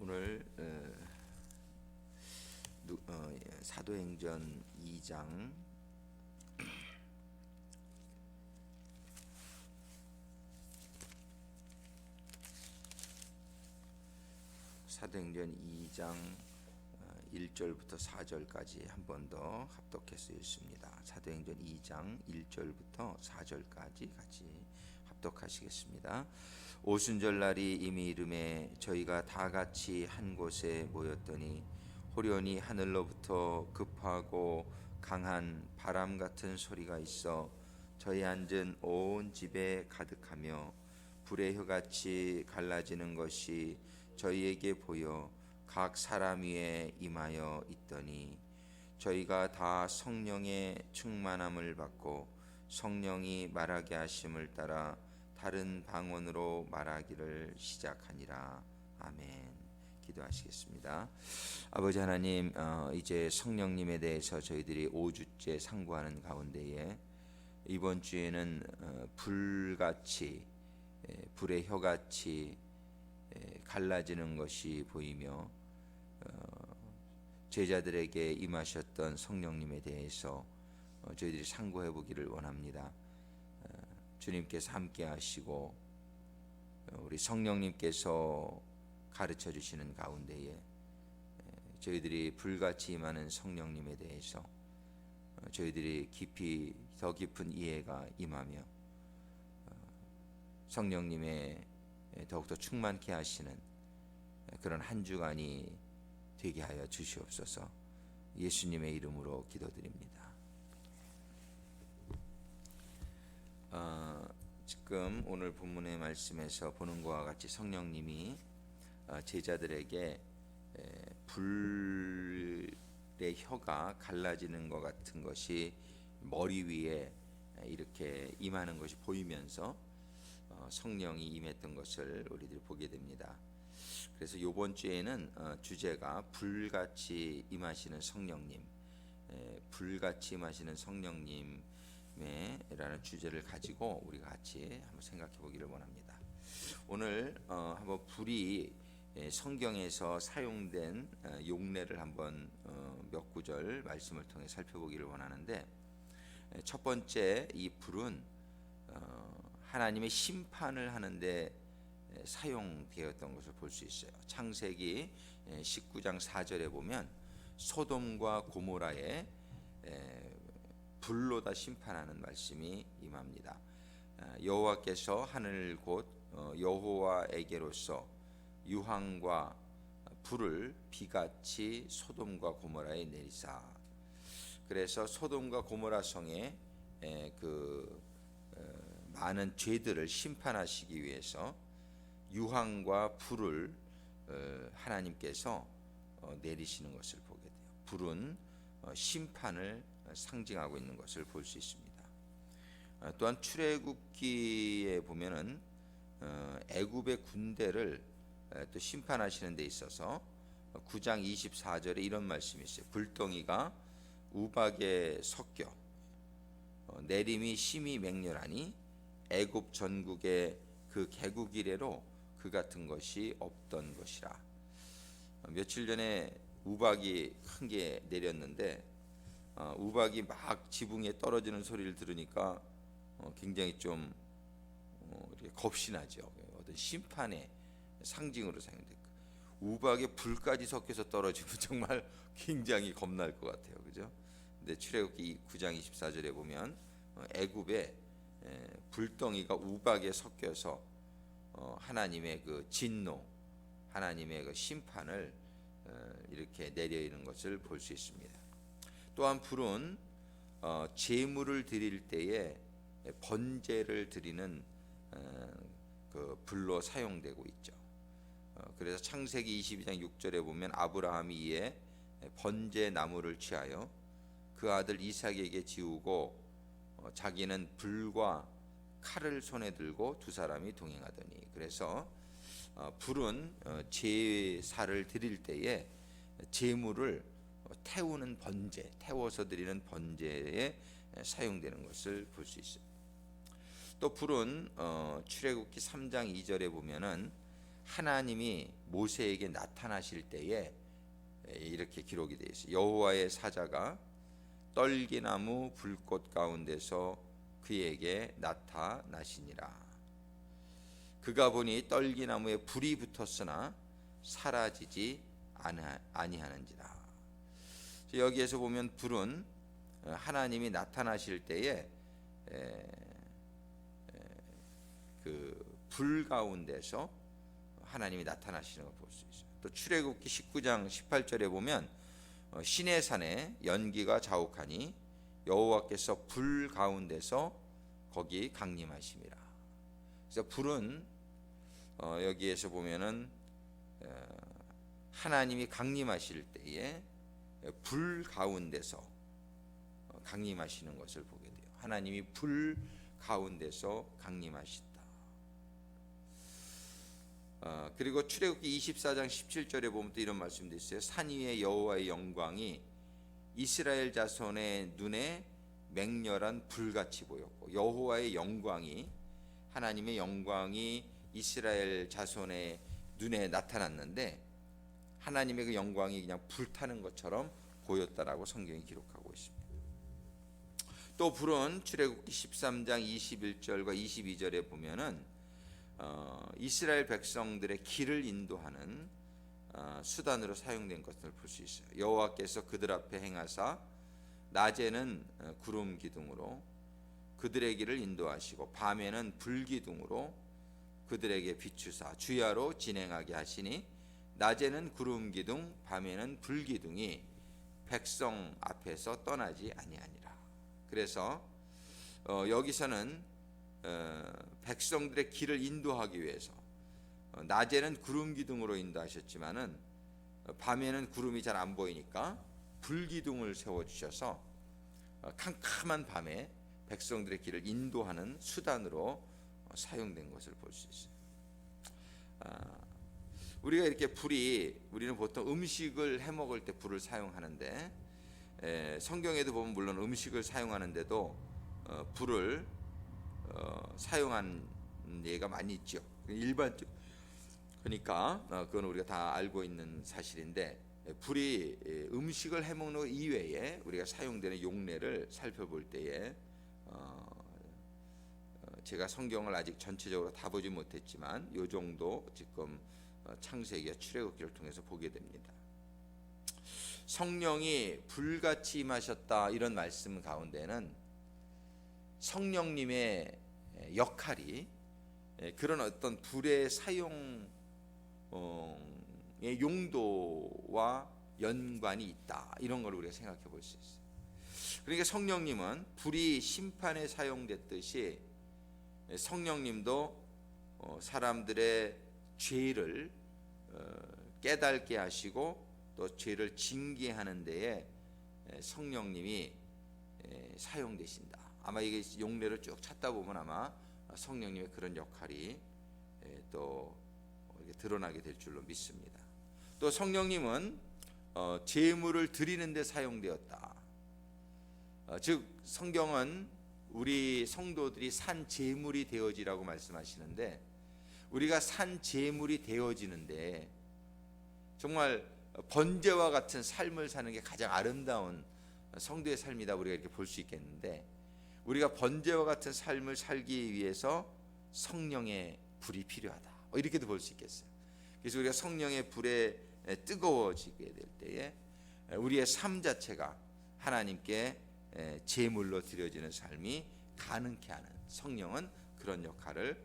오늘 사도행전 2장 사도행전 2장 1절부터 4절까지 한 번 더 합독해서 읽습니다. 사도행전 2장 1절부터 4절까지 같이 합독하시겠습니다. 오순절 날이 이미 이름에 저희가 다 같이 한 곳에 모였더니 호련히 하늘로부터 급하고 강한 바람 같은 소리가 있어 저희 앉은 온 집에 가득하며 불의 혀같이 갈라지는 것이 저희에게 보여 각 사람 위에 임하여 있더니 저희가 다 성령의 충만함을 받고 성령이 말하게 하심을 따라 다른 방언으로 말하기를 시작하니라. 아멘. 기도하시겠습니다. 아버지 하나님, 이제 성령님에 대해서 저희들이 5주째 상고하는 가운데에 이번 주에는 불같이 불의 혀같이 갈라지는 것이 보이며 제자들에게 임하셨던 성령님에 대해서 저희들이 상고해 보기를 원합니다. 주님께서 함께 하시고 우리 성령님께서 가르쳐 주시는 가운데에 저희들이 불같이 임하는 성령님에 대해서 저희들이 더 깊은 이해가 임하며 성령님의 더욱더 충만케 하시는 그런 한 주간이 되게 하여 주시옵소서. 예수님의 이름으로 기도드립니다. 지금 오늘 본문의 말씀에서 보는 것과 같이 성령님이 제자들에게 불의 혀가 갈라지는 것 같은 것이 머리 위에 이렇게 임하는 것이 보이면서 성령이 임했던 것을 우리들이 보게 됩니다. 그래서 이번 주에는 주제가 불같이 임하시는 성령님, 불같이 임하시는 성령님이라는 주제를 가지고 우리가 같이 한번 생각해 보기를 원합니다. 오늘 한번 불이 성경에서 사용된 용례를 한번 몇 구절 말씀을 통해 살펴보기를 원하는데, 첫 번째, 이 불은 하나님의 심판을 하는데 사용되었던 것을 볼 수 있어요. 창세기 19장 4절에 보면 소돔과 고모라에 불로 다 심판하는 말씀이 임합니다. 여호와께서 하늘 곧 여호와에게로서 유황과 불을 비같이 소돔과 고모라에 내리사. 그래서 소돔과 고모라 성에 많은 죄들을 심판하시기 위해서 유황과 불을 하나님께서 내리시는 것을 보게 돼요. 불은 심판을 상징하고 있는 것을 볼 수 있습니다. 또한 출애굽기에 보면은 애굽의 군대를 또 심판하시는 데 있어서 9장 24절에 이런 말씀이 있어요. 불덩이가 우박에 섞여 내림이 심히 맹렬하니 애굽 전국의 그 개국 이래로 그 같은 것이 없던 것이라. 며칠 전에 우박이 큰 게 내렸는데 우박이 막 지붕에 떨어지는 소리를 들으니까 굉장히 좀 이렇게 겁이 나죠. 어떤 심판의 상징으로 사용됐고, 우박에 불까지 섞여서 떨어지면 정말 굉장히 겁날 것 같아요, 그죠? 근데 출애굽기 9장 24절에 보면 애굽에 불덩이가 우박에 섞여서 하나님의 그 진노, 하나님의 그 심판을 이렇게 내리는 것을 볼 수 있습니다. 또한 불은 제물을 드릴 때에 번제를 드리는 그 불로 사용되고 있죠. 그래서 창세기 22장 6절에 보면 아브라함이 이에 번제 나무를 취하여 그 아들 이삭에게 지우고 자기는 불과 칼을 손에 들고 두 사람이 동행하더니. 그래서 불은 제사를 드릴 때에 제물을 태우는 번제, 태워서 드리는 번제에 사용되는 것을 볼 수 있어요. 또 불은 출애굽기 3장 2절에 보면은 하나님이 모세에게 나타나실 때에 이렇게 기록이 되어 있어요. 여호와의 사자가 떨기나무 불꽃 가운데서 그에게 나타나시니라. 그가 보니 떨기나무에 불이 붙었으나 사라지지 아니하는지라. 여기에서 보면 불은 하나님이 나타나실 때에 그 불 가운데서 하나님이 나타나시는 걸 볼 수 있어요. 또 출애굽기 19장 18절에 보면 시내산에 연기가 자욱하니 여호와께서 불 가운데서 거기 강림하심이라. 그래서 불은 여기에서 보면은 하나님이 강림하실 때에 불 가운데서 강림하시는 것을 보게 돼요. 하나님이 불 가운데서 강림하신다. 그리고 출애굽기 24장 17절에 보면 또 이런 말씀도 있어요. 산 위에 여호와의 영광이 이스라엘 자손의 눈에 맹렬한 불같이 보였고, 여호와의 영광이, 하나님의 영광이 이스라엘 자손의 눈에 나타났는데 하나님의 그 영광이 그냥 불타는 것처럼 보였다라고 성경이 기록하고 있습니다. 또 불은 출애굽기 13장 21절과 22절에 보면은 이스라엘 백성들의 길을 인도하는 수단으로 사용된 것을 볼 수 있어요. 여호와께서 그들 앞에 행하사 낮에는 구름 기둥으로 그들의 길을 인도하시고 밤에는 불 기둥으로 그들에게 비추사 주야로 진행하게 하시니 낮에는 구름 기둥 밤에는 불 기둥이 백성 앞에서 떠나지 아니하니라. 그래서 여기서는 백성들의 길을 인도하기 위해서 낮에는 구름 기둥으로 인도하셨지만은 밤에는 구름이 잘 안 보이니까 불 기둥을 세워 주셔서 캄캄한 밤에 백성들의 길을 인도하는 수단으로 사용된 것을 볼 수 있어요. 우리가 이렇게 우리는 보통 음식을 해 먹을 때 불을 사용하는데 성경에도 보면 물론 음식을 사용하는데도 불을 사용한 예가 많이 있죠. 일반적 그러니까 그건 우리가 다 알고 있는 사실인데 불이 음식을 해 먹는 것 이외에 우리가 사용되는 용례를 살펴볼 때에 제가 성경을 아직 전체적으로 다 보지 못했지만 요 정도 지금 창세기와 출애굽기를 통해서 보게 됩니다. 성령이 불같이 임하셨다 이런 말씀 가운데는 성령님의 역할이 그런 어떤 불의 사용의 용도와 연관이 있다 이런 걸 우리가 생각해 볼 수 있어요. 그러니까 성령님은 불이 심판에 사용됐듯이 성령님도 사람들의 죄를 깨닫게 하시고 또 죄를 징계하는 데에 성령님이 사용되신다. 아마 이게 용례를 쭉 찾다 보면 아마 성령님의 그런 역할이 또 드러나게 될 줄로 믿습니다. 또 성령님은 제물을 드리는 데 사용되었다. 즉 성경은 우리 성도들이 산 제물이 되어지라고 말씀하시는데 우리가 산 제물이 되어지는데 정말 번제와 같은 삶을 사는 게 가장 아름다운 성도의 삶이다 우리가 이렇게 볼 수 있겠는데 우리가 번제와 같은 삶을 살기 위해서 성령의 불이 필요하다 이렇게도 볼 수 있겠어요. 그래서 우리가 성령의 불에 뜨거워지게 될 때에 우리의 삶 자체가 하나님께 제물로 드려지는 삶이 가능케 하는 성령은 그런 역할을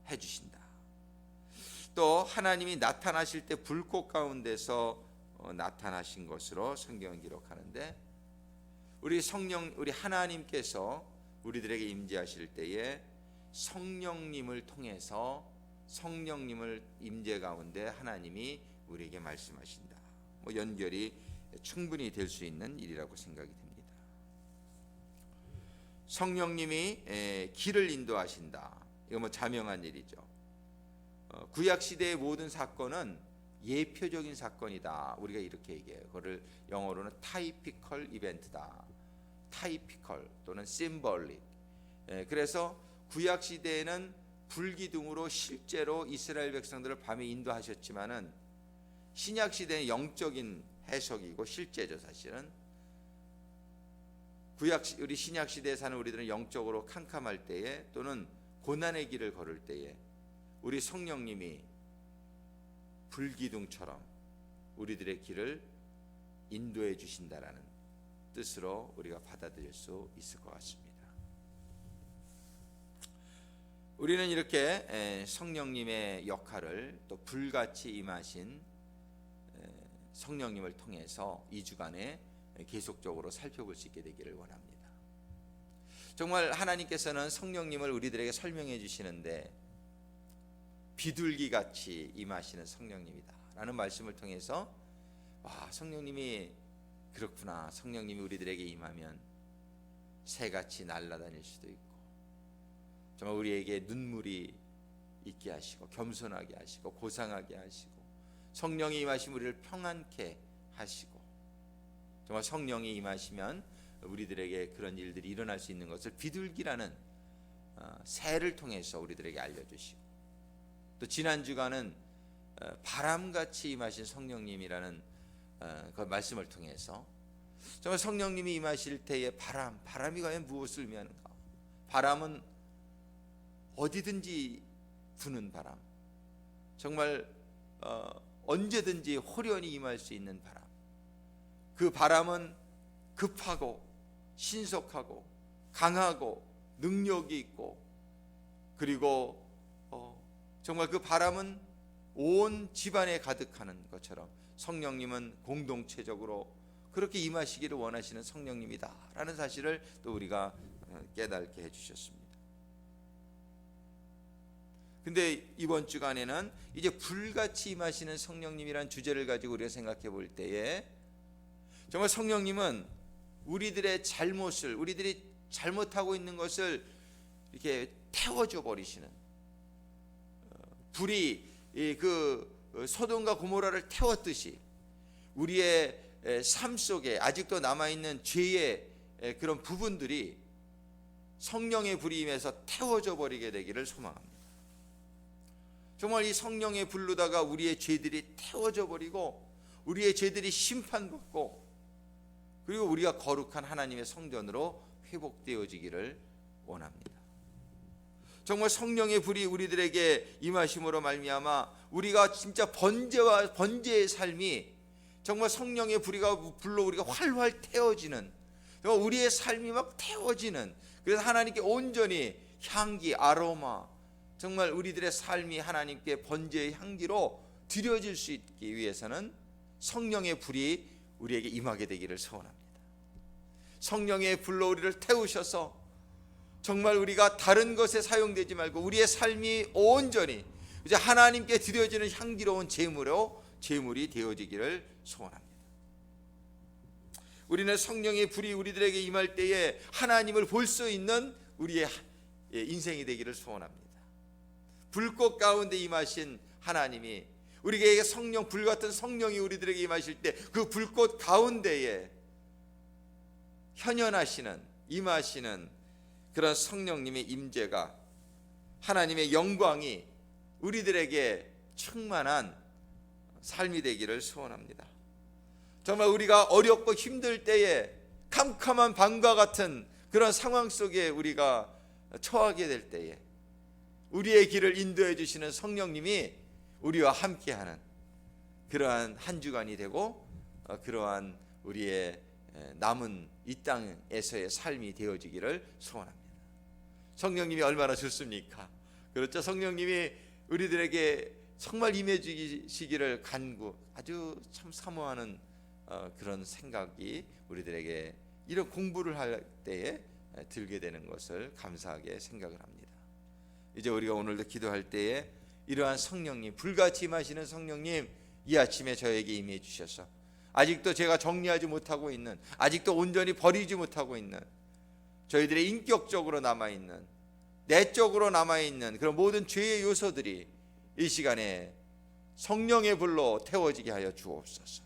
해주신다. 또 하나님이 나타나실 때 불꽃 가운데서 나타나신 것으로 성경은 기록하는데 우리 하나님께서 우리들에게 임재하실 때에 성령님을 통해서 성령님을 임재 가운데 하나님이 우리에게 말씀하신다. 연결이 충분히 될 수 있는 일이라고 생각이 됩니다. 성령님이 길을 인도하신다. 이거 자명한 일이죠. 구약 시대의 모든 사건은 예표적인 사건이다. 우리가 이렇게 얘기해요. 그거를 영어로는 타이피컬 이벤트다. 타이피컬 또는 심볼릭. 그래서 구약 시대에는 불기둥으로 실제로 이스라엘 백성들을 밤에 인도하셨지만은 신약 시대는 영적인 해석이고 실제죠. 사실은 우리 신약 시대에 사는 우리들은 영적으로 캄캄할 때에 또는 고난의 길을 걸을 때에 우리 성령님이 불기둥처럼 우리들의 길을 인도해 주신다라는 뜻으로 우리가 받아들일 수 있을 것 같습니다. 우리는 이렇게 성령님의 역할을 또 불같이 임하신 성령님을 통해서 2주간에 계속적으로 살펴볼 수 있게 되기를 원합니다. 정말 하나님께서는 성령님을 우리들에게 설명해 주시는데 비둘기같이 임하시는 성령님이다 라는 말씀을 통해서 성령님이 그렇구나, 성령님이 우리들에게 임하면 새같이 날아다닐 수도 있고 정말 우리에게 눈물이 있게 하시고 겸손하게 하시고 고상하게 하시고 성령이 임하시면 우리를 평안케 하시고 정말 성령이 임하시면 우리들에게 그런 일들이 일어날 수 있는 것을 비둘기라는 새를 통해서 우리들에게 알려주시고 또 지난 주간은 바람같이 임하신 성령님이라는 그 말씀을 통해서 정말 성령님이 임하실 때의 바람이 과연 무엇을 의미하는가? 바람은 어디든지 부는 바람, 정말 언제든지 호련히 임할 수 있는 바람. 그 바람은 급하고 신속하고 강하고 능력이 있고 그리고 정말 그 바람은 온 집안에 가득하는 것처럼 성령님은 공동체적으로 그렇게 임하시기를 원하시는 성령님이다 라는 사실을 또 우리가 깨닫게 해주셨습니다. 근데 이번 주간에는 이제 불같이 임하시는 성령님이란 주제를 가지고 우리가 생각해 볼 때에 정말 성령님은 우리들의 잘못을, 우리들이 잘못하고 있는 것을 이렇게 태워줘 버리시는, 불이 그 소돔과 고모라를 태웠듯이 우리의 삶 속에 아직도 남아있는 죄의 그런 부분들이 성령의 불이 임해서 태워져 버리게 되기를 소망합니다. 정말 이 성령의 불로다가 우리의 죄들이 태워져 버리고 우리의 죄들이 심판받고 그리고 우리가 거룩한 하나님의 성전으로 회복되어지기를 원합니다. 정말 성령의 불이 우리들에게 임하심으로 말미암아 우리가 진짜 번제의 삶이 정말 성령의 불로 우리가 활활 태워지는, 정말 우리의 삶이 막 태워지는, 그래서 하나님께 온전히 향기, 아로마, 정말 우리들의 삶이 하나님께 번제의 향기로 드려질 수 있기 위해서는 성령의 불이 우리에게 임하게 되기를 소원합니다. 성령의 불로 우리를 태우셔서 정말 우리가 다른 것에 사용되지 말고 우리의 삶이 온전히 이제 하나님께 드려지는 향기로운 제물이 되어지기를 소원합니다. 우리는 성령의 불이 우리들에게 임할 때에 하나님을 볼 수 있는 우리의 인생이 되기를 소원합니다. 불꽃 가운데 임하신 하나님이 우리에게 불 같은 성령이 우리들에게 임하실 때 그 불꽃 가운데에 현현하시는, 임하시는 그런 성령님의 임재가, 하나님의 영광이 우리들에게 충만한 삶이 되기를 소원합니다. 정말 우리가 어렵고 힘들 때에 캄캄한 밤과 같은 그런 상황 속에 우리가 처하게 될 때에 우리의 길을 인도해 주시는 성령님이 우리와 함께하는 그러한 한 주간이 되고 그러한 우리의 남은 이 땅에서의 삶이 되어지기를 소원합니다. 성령님이 얼마나 좋습니까? 그렇죠. 성령님이 우리들에게 정말 임해 주시기를 아주 참 사모하는 그런 생각이 우리들에게 이런 공부를 할 때에 들게 되는 것을 감사하게 생각을 합니다. 이제 우리가 오늘도 기도할 때에 이러한 성령님, 불같이 임하시는 성령님, 이 아침에 저에게 임해 주셔서 아직도 제가 정리하지 못하고 있는, 아직도 온전히 버리지 못하고 있는, 저희들의 인격적으로 남아있는, 내적으로 남아있는 그런 모든 죄의 요소들이 이 시간에 성령의 불로 태워지게 하여 주옵소서.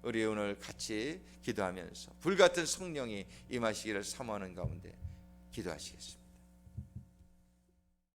우리 오늘 같이 기도하면서 불같은 성령이 임하시기를 사모하는 가운데 기도하시겠습니다.